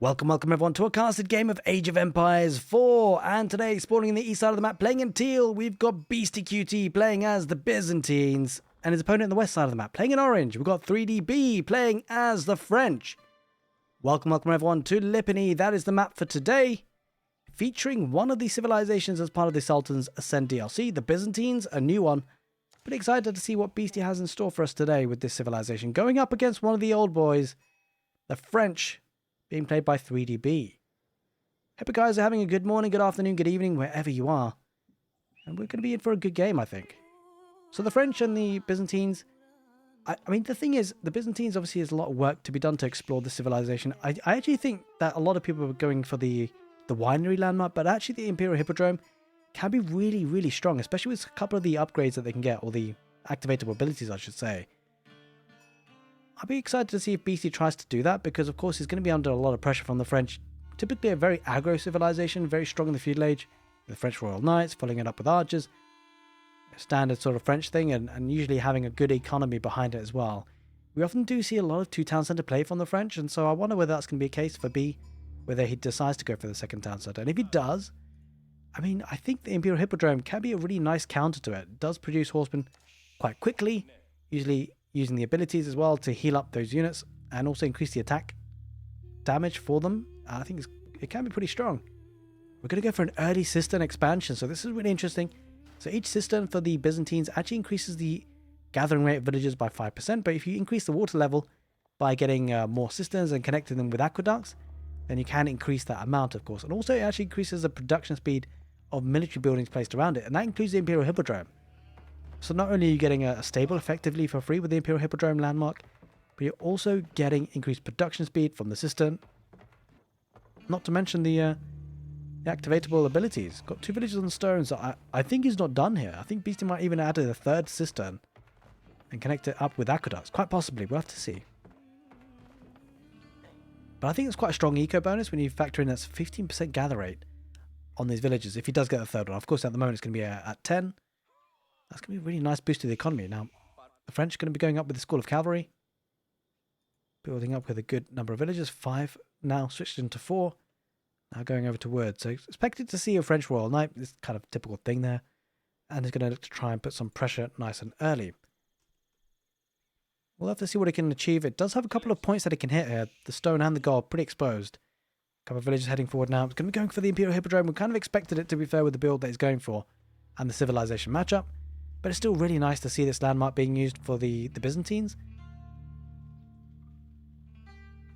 Welcome everyone to a casted game of Age of Empires 4, and today exploring in the east side of the map, playing in teal, we've got beastyqt playing as the Byzantines, and his opponent in the west side of the map, playing in orange, we've got 3DB playing as the French. Welcome everyone to Lipany. That is the map for today, featuring one of the civilizations as part of the Sultan's Ascent DLC, the Byzantines, a new one. Pretty excited to see what Beasty has in store for us today with this civilization, going up against one of the old boys, the French, being played by 3DB. Hope you guys are having a good morning, good afternoon, good evening, wherever you are. And we're going to be in for a good game, I think. So the French and the Byzantines, I mean, the thing is, the Byzantines obviously has a lot of work to be done to explore the civilization. I actually think that a lot of people are going for the winery landmark, but actually the Imperial Hippodrome can be really strong, especially with a couple of the upgrades that they can get, or the activatable abilities, I should say. I'll be excited to see if Beasty tries to do that, because of course he's going to be under a lot of pressure from the French. Typically a very aggro civilization, very strong in the feudal age. The French Royal Knights, following it up with archers. A standard sort of French thing, and usually having a good economy behind it as well. We often do see a lot of 2 town centre play from the French, and so I wonder whether that's going to be a case for B, whether he decides to go for the second town centre. And if he does, I mean, I think the Imperial Hippodrome can be a really nice counter to it. It does produce horsemen quite quickly, usually using the abilities as well to heal up those units and also increase the attack damage for them. I think it can be pretty strong. We're going to go for an early cistern expansion, so this is really interesting. So each cistern for the Byzantines actually increases the gathering rate of villagers by 5%, but if you increase the water level by getting more cisterns and connecting them with aqueducts, then you can increase that amount, of course. And also it actually increases the production speed of military buildings placed around it, and that includes the Imperial Hippodrome. So not only are you getting a stable effectively for free with the Imperial Hippodrome landmark, but you're also getting increased production speed from the cistern. Not to mention the activatable abilities. Got 2 villages on the stone, so I think he's not done here. I think Beasty might even add a 3rd cistern and connect it up with aqueducts. Quite possibly, we'll have to see. But I think it's quite a strong eco bonus when you factor in that's 15% gather rate on these villages if he does get the 3rd one. Of course, at the moment it's going to be at 10. That's going to be a really nice boost to the economy. Now, the French are going to be going up with the School of Cavalry. Building up with a good number of villages. 5 now switched into 4. Now going over to wood. So expected to see a French Royal Knight. This kind of typical thing there. And he's going to look to try and put some pressure nice and early. We'll have to see what it can achieve. It does have a couple of points that it can hit here. The stone and the gold pretty exposed. A couple of villages heading forward now. It's going to be going for the Imperial Hippodrome. We kind of expected it, to be fair, with the build that he's going for and the civilization matchup. But it's still really nice to see this landmark being used for the Byzantines.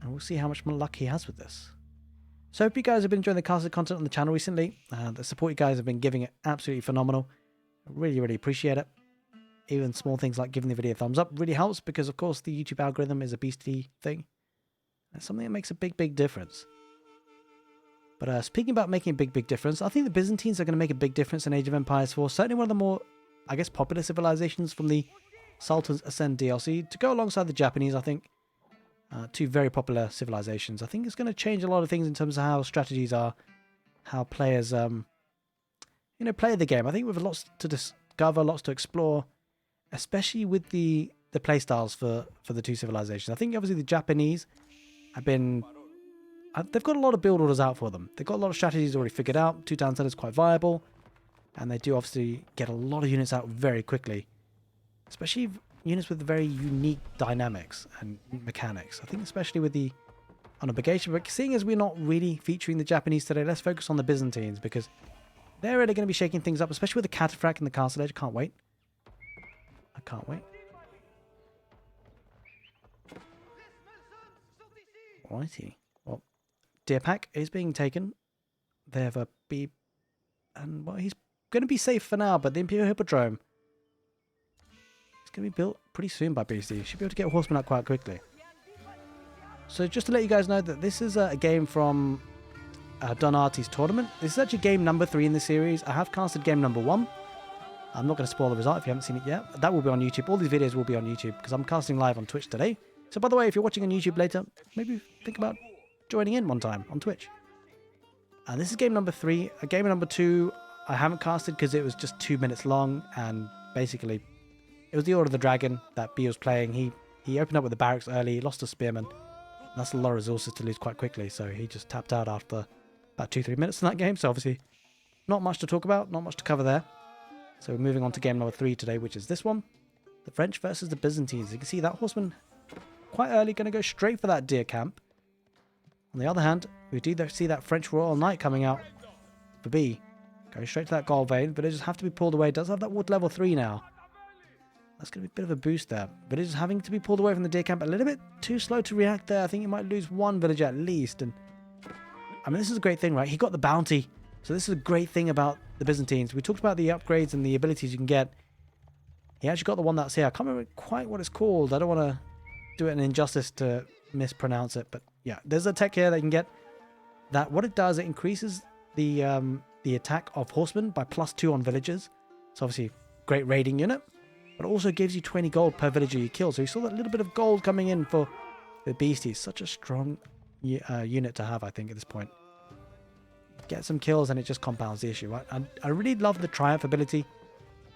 And we'll see how much more luck he has with this. So I hope you guys have been enjoying the casted content on the channel recently. The support you guys have been giving it absolutely phenomenal. I really appreciate it. Even small things like giving the video a thumbs up really helps, because of course the YouTube algorithm is a beastly thing. It's something that makes a big difference. But speaking about making a big difference, I think the Byzantines are going to make a big difference in Age of Empires 4. Certainly one of the more, I guess, popular civilizations from the Sultan's Ascent DLC, to go alongside the Japanese. I think 2 very popular civilizations. I think it's going to change a lot of things in terms of how strategies are, how players play the game. I think we have lots to discover, lots to explore, especially with the playstyles for the 2 civilizations. I think obviously the Japanese have been, they've got a lot of build orders out for them. They've got a lot of strategies already figured out. 2 town centers quite viable. And they do obviously get a lot of units out very quickly. Especially units with very unique dynamics and mechanics. I think especially with the unobligation. But seeing as we're not really featuring the Japanese today, let's focus on the Byzantines, because they're really going to be shaking things up, especially with the cataphract and the castle edge. Can't wait. I can't wait. Alrighty. Well, Deer Pack is being taken. They have a B, and well, he's going to be safe for now, but the Imperial Hippodrome is going to be built pretty soon by Beasty. Should be able to get horsemen out quite quickly. So just to let you guys know that this is a game from Donati's tournament. This is actually game number 3 in the series. I have casted game number 1. I'm not going to spoil the result if you haven't seen it yet. That will be on YouTube. All these videos will be on YouTube, because I'm casting live on Twitch today. So by the way, if you're watching on YouTube later, maybe think about joining in one time on Twitch. And this is game number 3. Game number 2 I haven't casted because it was just 2 minutes long, and basically it was the Order of the Dragon that B was playing. He opened up with the barracks early, lost a spearman, That's a lot of resources to lose quite quickly, so he just tapped out after about 2-3 minutes in that game. So obviously not much to talk about, not much to cover there. So we're moving on to game number 3 today, which is this one. The French versus the Byzantines. You can see that horseman quite early going to go straight for that deer camp. On the other hand, we do see that French Royal Knight coming out for B. Going straight to that gold vein. Villagers have to be pulled away. Does have that wood level 3 now. That's going to be a bit of a boost there. Villagers having to be pulled away from the deer camp. A little bit too slow to react there. I think you might lose one villager at least. And I mean, this is a great thing, right? He got the bounty. So this is a great thing about the Byzantines. We talked about the upgrades and the abilities you can get. He actually got the one that's here. I can't remember quite what it's called. I don't want to do it an injustice to mispronounce it. But yeah, there's a tech here that you can get. That what it does, it increases the attack of horsemen by +2 on villagers. So obviously, great raiding unit. But it also gives you 20 gold per villager you kill. So you saw that little bit of gold coming in for the Beasty. Such a strong unit to have, I think, at this point. Get some kills and it just compounds the issue, right? And I really love the Triumph ability.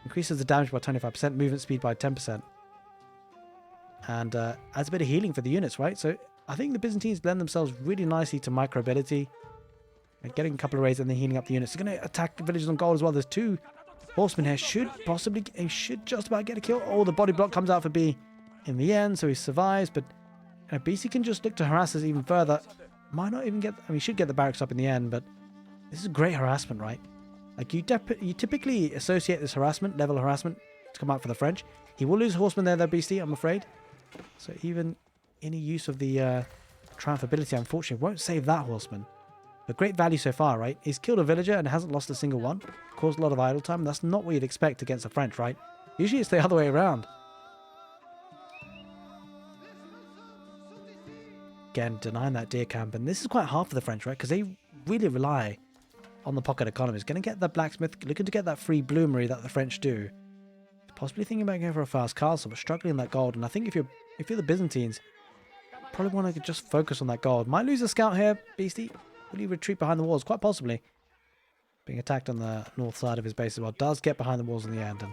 Increases the damage by 25%, movement speed by 10%. And adds a bit of healing for the units, right? So I think the Byzantines lend themselves really nicely to micro ability. And getting a couple of raids and then healing up the units. They're going to attack the villagers on gold as well. There's 2 horsemen here. Should just about get a kill. Oh, the body block comes out for B in the end, so he survives. But Beasty can just look to harass us even further. Might not even get... I mean, he should get the barracks up in the end, but this is great harassment, right? Like, you typically associate this level harassment, to come out for the French. He will lose a horseman there, though, Beasty, I'm afraid. So even any use of the Triumph ability, unfortunately, won't save that horseman. But great value so far, right? He's killed a villager and hasn't lost a single one. Caused a lot of idle time. That's not what you'd expect against the French, right? Usually it's the other way around. Again, denying that deer camp. And this is quite hard for the French, right? Because they really rely on the pocket economies. Going to get the blacksmith, looking to get that free bloomery that the French do. Possibly thinking about going for a fast castle, but struggling in that gold. And I think if you're the Byzantines, probably want to just focus on that gold. Might lose a scout here, Beasty. Will he retreat behind the walls? Quite possibly. Being attacked on the north side of his base as well. Does get behind the walls in the end and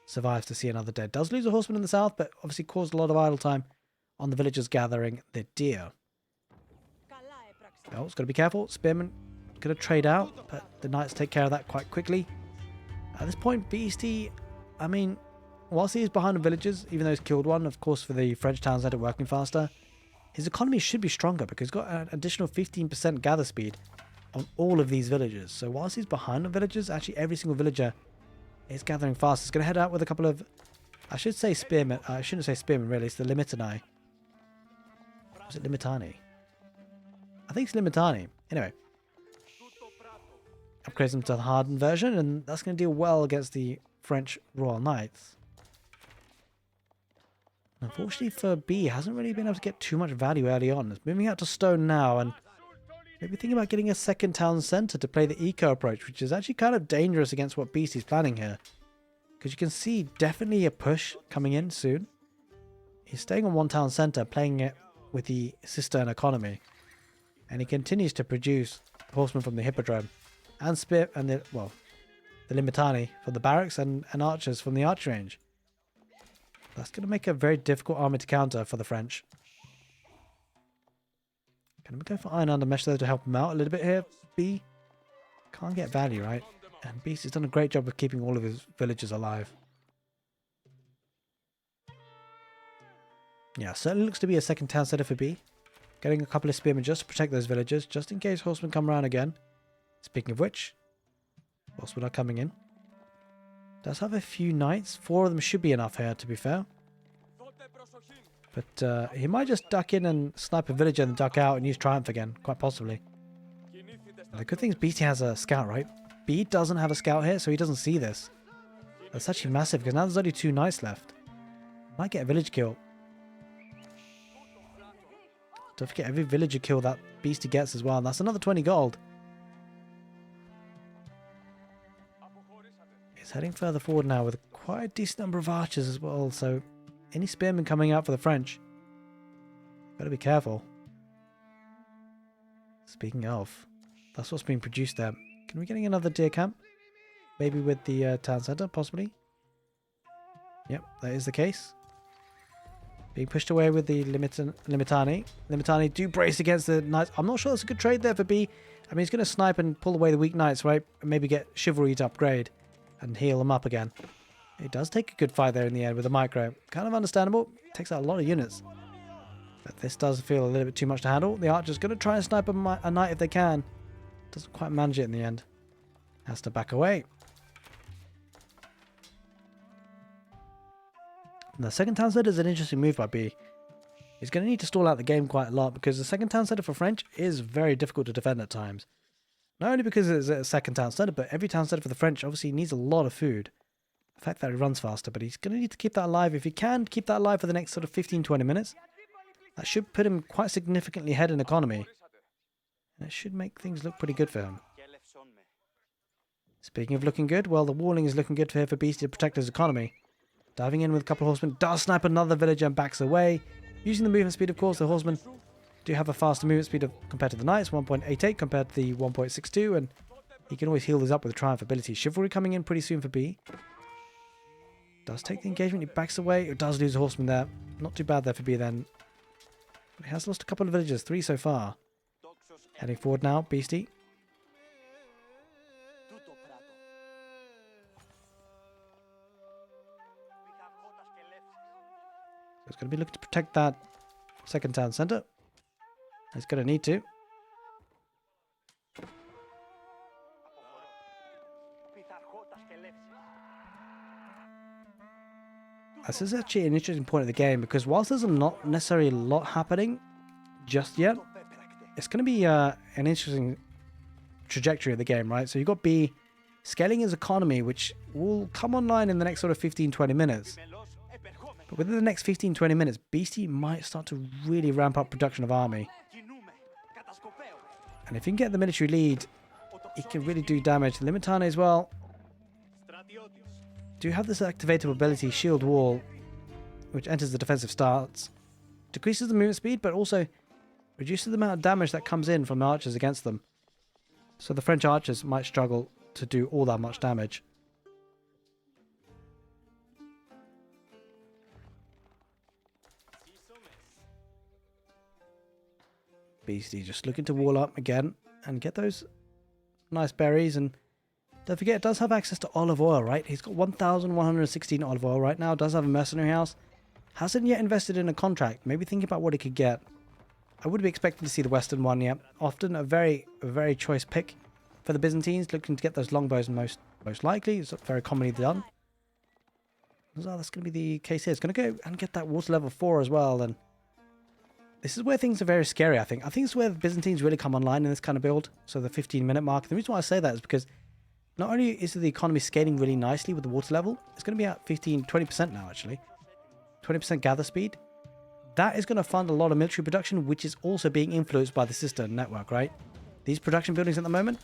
survives to see another dead. Does lose a horseman in the south, but obviously caused a lot of idle time on the villagers gathering the deer. Oh, it's got to be careful. Spearman going to trade out, but the knights take care of that quite quickly. At this point, Beasty, I mean, whilst he is behind the villagers, even though he's killed one, of course, for the French towns that are working faster, his economy should be stronger because he's got an additional 15% gather speed on all of these villagers. So whilst he's behind the villagers, actually every single villager is gathering fast. He's going to head out with a couple of, I should say spearmen. I shouldn't say spearmen really. It's the limitani. Was it limitani? I think it's limitani. Anyway, upgrades them to the hardened version, and that's going to deal well against the French Royal Knights. Unfortunately for B, hasn't really been able to get too much value early on. It's moving out to stone now, and maybe thinking about getting a second town centre to play the eco approach, which is actually kind of dangerous against what Beasty's planning here. Because you can see definitely a push coming in soon. He's staying on one town centre, playing it with the cistern economy. And he continues to produce horsemen from the hippodrome and the limitani from the barracks and archers from the archery range. That's going to make a very difficult army to counter for the French. Can we go for Iron Under Mesh though to help him out a little bit here? B can't get value, right? And Beast has done a great job of keeping all of his villagers alive. Yeah, certainly looks to be a second town centre for B. Getting a couple of spearmen just to protect those villagers, just in case horsemen come around again. Speaking of which, horsemen are coming in. Does have a few knights. 4 of them should be enough here, to be fair. But he might just duck in and snipe a villager and duck out and use Triumph again, quite possibly. And the good thing is Beasty has a scout, right? B doesn't have a scout here, so he doesn't see this. That's actually massive, because now there's only 2 knights left. Might get a village kill. Don't forget every villager kill that Beasty gets as well, and that's another 20 gold. He's heading further forward now with quite a decent number of archers as well, so any spearmen coming out for the French, better be careful. Speaking of, that's what's being produced there. Can we get another deer camp? Maybe with the town centre, possibly? Yep, that is the case. Being pushed away with the Limitani. Limitani do brace against the knights. I'm not sure that's a good trade there for B. I mean, he's going to snipe and pull away the weak knights, right? And maybe get Chivalry to upgrade and heal them up again. It does take a good fight there in the end with the micro. Kind of understandable. Takes out a lot of units. But this does feel a little bit too much to handle. The archer's going to try and snipe a knight if they can. Doesn't quite manage it in the end. Has to back away. And the second town center is an interesting move by B. He's going to need to stall out the game quite a lot because the second town center for French is very difficult to defend at times. Not only because it's a second town center, but every town center for the French obviously needs a lot of food. The fact that he runs faster, but he's going to need to keep that alive. If he can keep that alive for the next sort of 15-20 minutes, that should put him quite significantly ahead in economy. And it should make things look pretty good for him. Speaking of looking good, well, the walling is looking good here for Beasty to protect his economy. Diving in with a couple of horsemen, does snipe another villager and backs away. Using the movement speed, of course, the horsemen do have a faster movement speed compared to the knights, 1.88 compared to the 1.62, and he can always heal these up with Triumph ability. Chivalry coming in pretty soon for B. Does take the engagement, he backs away, it does lose a horseman there. Not too bad there for B then. But he has lost a couple of villagers, 3 so far. Heading forward now, Beasty. So it's going to be looking to protect that second town center. He's going to need to. This is actually an interesting point of the game because whilst there's not necessarily a lot happening just yet, it's going to be an interesting trajectory of the game, right? So you've got B scaling his economy, which will come online in the next sort of 15-20 minutes. But within the next 15-20 minutes, Beasty might start to really ramp up production of army. And if he can get the military lead, he can really do damage. Limitane as well do have this activatable ability, Shield Wall, which enters the defensive stance. Decreases the movement speed, but also reduces the amount of damage that comes in from the archers against them. So the French archers might struggle to do all that much damage. Beasty just looking to wall up again and get those nice berries. And don't forget, it does have access to olive oil, right? He's got 1,116 olive oil right now. Does have a mercenary house. Hasn't yet invested in a contract. Maybe think about what he could get. I would be expecting to see the western one, yeah. Often a very choice pick for the Byzantines, looking to get those longbows most likely. It's very commonly done. So that's going to be the case here. It's going to go and get that water level 4 as well. And this is where things are very scary, I think. I think it's where the Byzantines really come online in this kind of build. So the 15-minute mark. The reason why I say that is because not only is the economy scaling really nicely with the water level, it's going to be at 20% now, actually. 20% gather speed. That is going to fund a lot of military production, which is also being influenced by the sister network, right? These production buildings at the moment,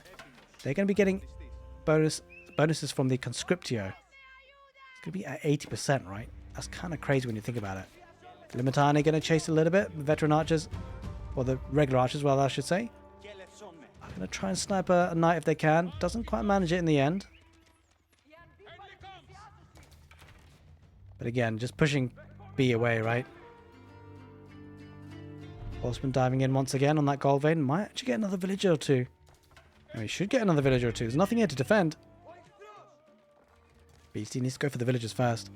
they're going to be getting bonuses from the conscriptio. It's going to be at 80%, right? That's kind of crazy when you think about it. Limitani going to chase a little bit. Veteran archers, or the regular archers, well, I should say. I'm going to try and snipe a knight if they can. Doesn't quite manage it in the end. But again, just pushing B away, right? Horseman diving in once again on that gold vein. Might actually get another villager or two. No, he should get another villager or two. There's nothing here to defend. Beasty needs to go for the villagers first.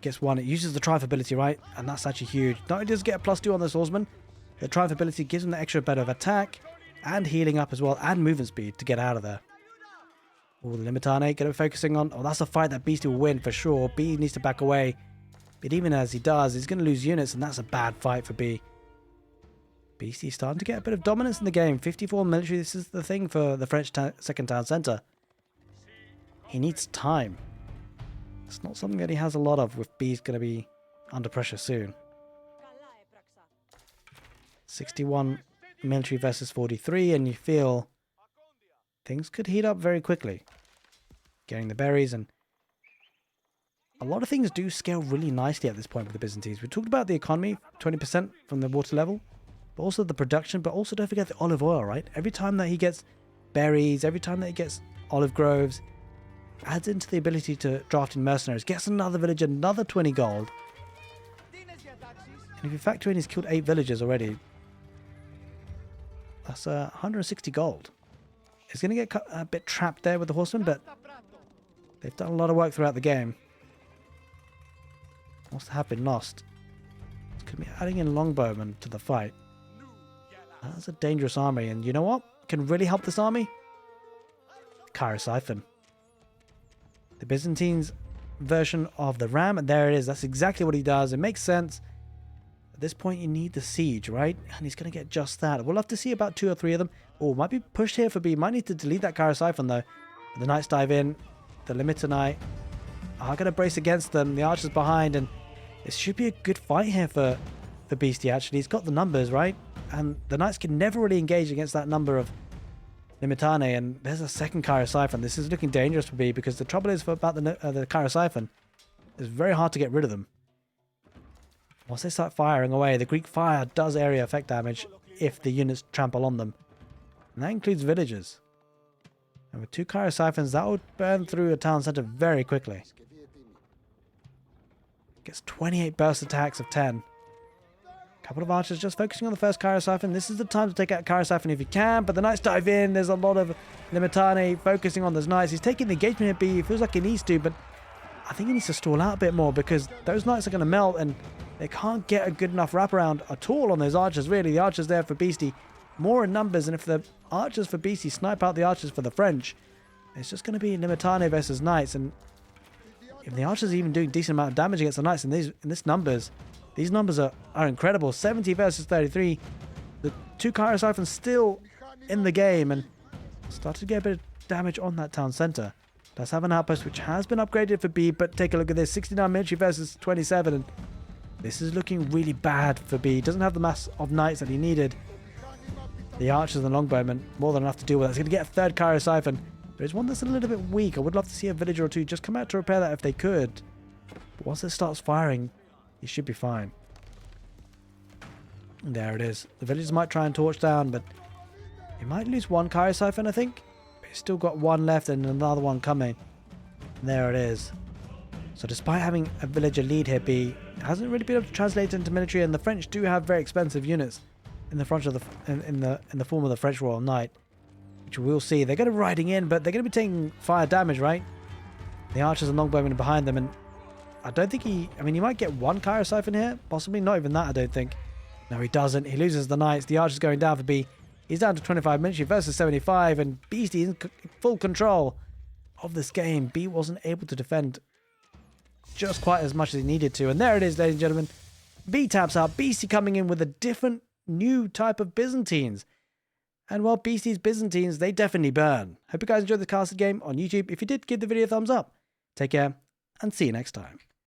Gets one. It uses the Triumph ability, right? And that's actually huge. Not only does it get a +2 on the swordsman, the Triumph ability gives him the extra bit of attack and healing up as well, and movement speed to get out of there. Oh, the Limitane going to be focusing on. Oh, that's a fight that Beasty will win for sure. B needs to back away. But even as he does, he's going to lose units, and that's a bad fight for B. Beasty starting to get a bit of dominance in the game. 54 military. This is the thing for the French second town center. He needs time. It's not something that he has a lot of, with B's going to be under pressure soon. 61 military versus 43, and you feel things could heat up very quickly. Getting the berries, and a lot of things do scale really nicely at this point with the Byzantines. We talked about the economy, 20% from the water level, but also the production, but also don't forget the olive oil, right? Every time that he gets berries, every time that he gets olive groves, adds into the ability to draft in mercenaries, gets another village, another 20 gold. And if you factor in he's killed 8 villagers already, that's 160 gold. He's going to get a bit trapped there with the horsemen, but they've done a lot of work throughout the game. Must have been lost. It's going to be adding in longbowmen to the fight. That's a dangerous army, and you know what can really help this army? Siphon. The Byzantines version of the ram, and there it is. That's exactly what he does. It makes sense. At this point, you need the siege, right? And he's going to get just that. We'll have to see about 2 or 3 of them. Oh, might be pushed here for B. Might need to delete that Siphon, though. The knights dive in. The lipany are going to brace against them. The archers behind, and this should be a good fight here for Beasty, actually. He's got the numbers, right? And the knights can never really engage against that number of Limitane, and there's a second Siphon. This is looking dangerous for B, because the trouble is about the Siphon, it's very hard to get rid of them. Once they start firing away, the Greek fire does area effect damage if the units trample on them. And that includes villagers. And with 2 Siphons, that would burn through a town center very quickly. Gets 28 burst attacks of 10. Couple of archers just focusing on the first Siphon. This is the time to take out Siphon if you can, but the knights dive in. There's a lot of Limitane focusing on those knights. He's taking the engagement at B. He feels like he needs to, but I think he needs to stall out a bit more, because those knights are going to melt and they can't get a good enough wraparound at all on those archers, really. The archers there for Beasty, more in numbers, and if the archers for Beasty snipe out the archers for the French, it's just going to be Limitane versus knights, and if the archers are even doing decent amount of damage against the knights in this numbers, these numbers are incredible. 70 versus 33. The 2 Siphons still in the game and started to get a bit of damage on that town center. Does have an outpost which has been upgraded for B, but take a look at this. 69 military versus 27. And this is looking really bad for B. Doesn't have the mass of knights that he needed. The archers and the longbowmen, more than enough to deal with. It's going to get a third Siphon. There's one that's a little bit weak. I would love to see a villager or 2 just come out to repair that if they could. But once it starts firing, he should be fine. And there it is. The villagers might try and torch down, but he might lose 1 Siphon, I think. But he's still got 1 left and another one coming. And there it is. So despite having a villager lead here, B hasn't really been able to translate into military, and the French do have very expensive units in the front of in the form of the French Royal Knight, which we'll see. They're going to be riding in, but they're going to be taking fire damage, right? The archers and longbowmen are behind them, and I don't think he might get 1 Siphon here. Possibly not even that, I don't think. No, he doesn't. He loses the knights. The archer's going down for B. He's down to 25 military versus 75, and Beasty is in full control of this game. B wasn't able to defend just quite as much as he needed to. And there it is, ladies and gentlemen. B taps out. Beasty coming in with a different, new type of Byzantines. And while Beasty's Byzantines, they definitely burn. Hope you guys enjoyed the casted game on YouTube. If you did, give the video a thumbs up. Take care, and see you next time.